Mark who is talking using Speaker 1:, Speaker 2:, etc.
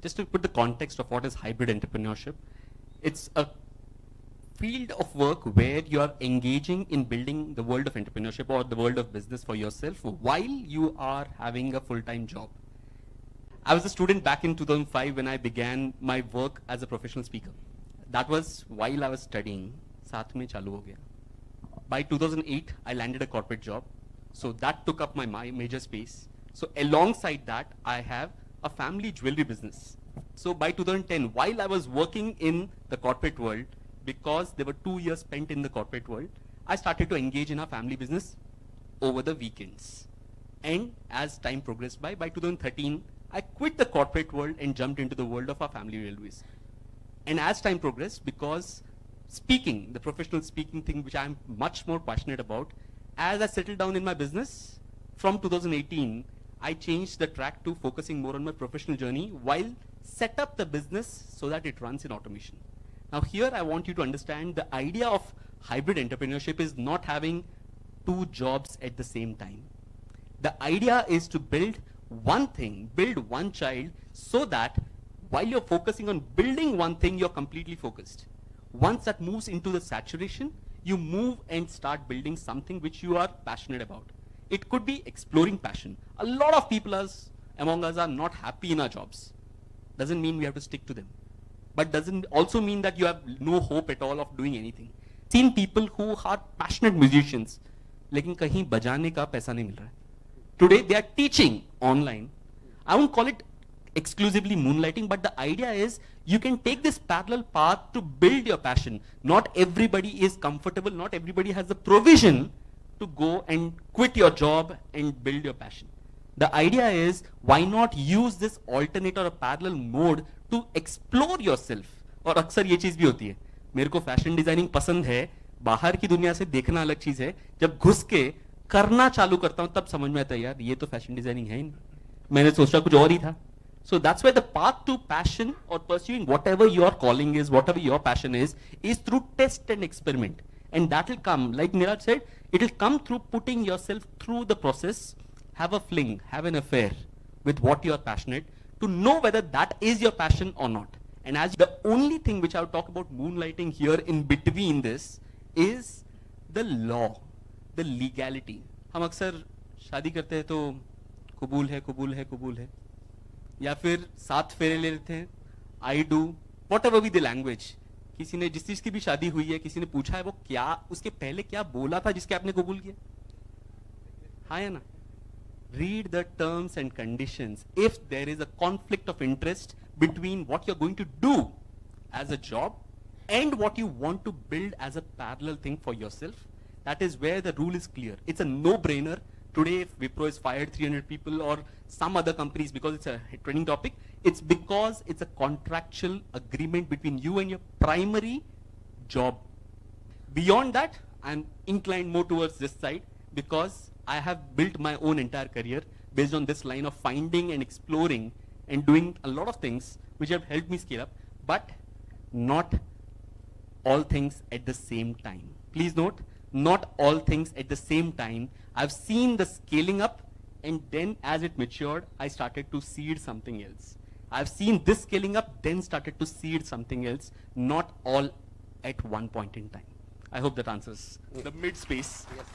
Speaker 1: just to put the context of what is hybrid entrepreneurship, it's a field of work where you are engaging in building the world of entrepreneurship or the world of business for yourself while you are having a full-time job. I was a student back in 2005 when I began my work as a professional speaker. That was while I was studying. साथ में चालू हो गया. By 2008, I landed a corporate job. So that took up my major space. So alongside that, I have a family jewelry business. So by 2010, while I was working in the corporate world, because there were 2 years spent in the corporate world, I started to engage in our family business over the weekends. And as time progressed by 2013, I quit the corporate world and jumped into the world of our family railways. And as time progressed, because speaking, the professional speaking thing, which I'm much more passionate about, as I settled down in my business, from 2018, I changed the track to focusing more on my professional journey while set up the business so that it runs in automation. Now here I want you to understand the idea of hybrid entrepreneurship is not having 2 jobs at the same time. The idea is to build one thing, build one child, so that while you're focusing on building one thing, you're completely focused. Once that moves into the saturation, you move and start building something which you are passionate about. It could be exploring passion. A lot of people among us are not happy in our jobs. Doesn't mean we have to stick to them. But doesn't also mean that you have no hope at all of doing anything. Seen people who are passionate musicians, लेकिन कहीं बजाने का पैसा नहीं मिल रहा है. Today they are teaching online. I won't call it exclusively moonlighting, but the idea is you can take this parallel path to build your passion. Not everybody is comfortable, not everybody has the provision to go and quit your job and build your passion. The idea is, why not use this alternate or a parallel mode to explore yourself? और अक्सर ये चीज भी होती है, मेरे को fashion designing पसंद है, बाहर की दुनिया से देखना अलग चीज है, जब घुस के करना चालू करता हूं तब समझ में आता है यार ये तो फैशन डिजाइनिंग है ही नहीं, मैंने सोचा कुछ और ही था. So that's where the path to passion or pursuing whatever your calling is, whatever your passion is through test and experiment. And that will come, like Niraj said, it will come through putting yourself through the process, have a fling, have an affair with what you are passionate, to know whether that is your passion or not. And as the only thing which I will talk about moonlighting here in between this is the law, the legality. हम अक्सर शादी करते हैं तो कबूल है, कबूल है, कबूल है, या फिर 7 फेरे ले लेते हैं, I do, what ever be the language. किसी ने जिस चीज की भी शादी हुई है, किसी ने पूछा है वो क्या उसके पहले क्या बोला था जिसके आपने कबूल किया, हाँ या ना. Read the terms and conditions. If there is a conflict of interest between what you're going to do as a job and what you want to build as a parallel thing for yourself, that is where the rule is clear. It's a no-brainer. Today, if Wipro is fired 300 people or some other companies because it's a trending topic, it's because it's a contractual agreement between you and your primary job. Beyond that, I'm inclined more towards this side because I have built my own entire career based on this line of finding and exploring and doing a lot of things which have helped me scale up, but not all things at the same time. Please note, not all things at the same time. I've seen the scaling up, and then as it matured, I started to seed something else. I've seen this scaling up, then started to seed something else, not all at one point in time. I hope that answers the mid space. Yes.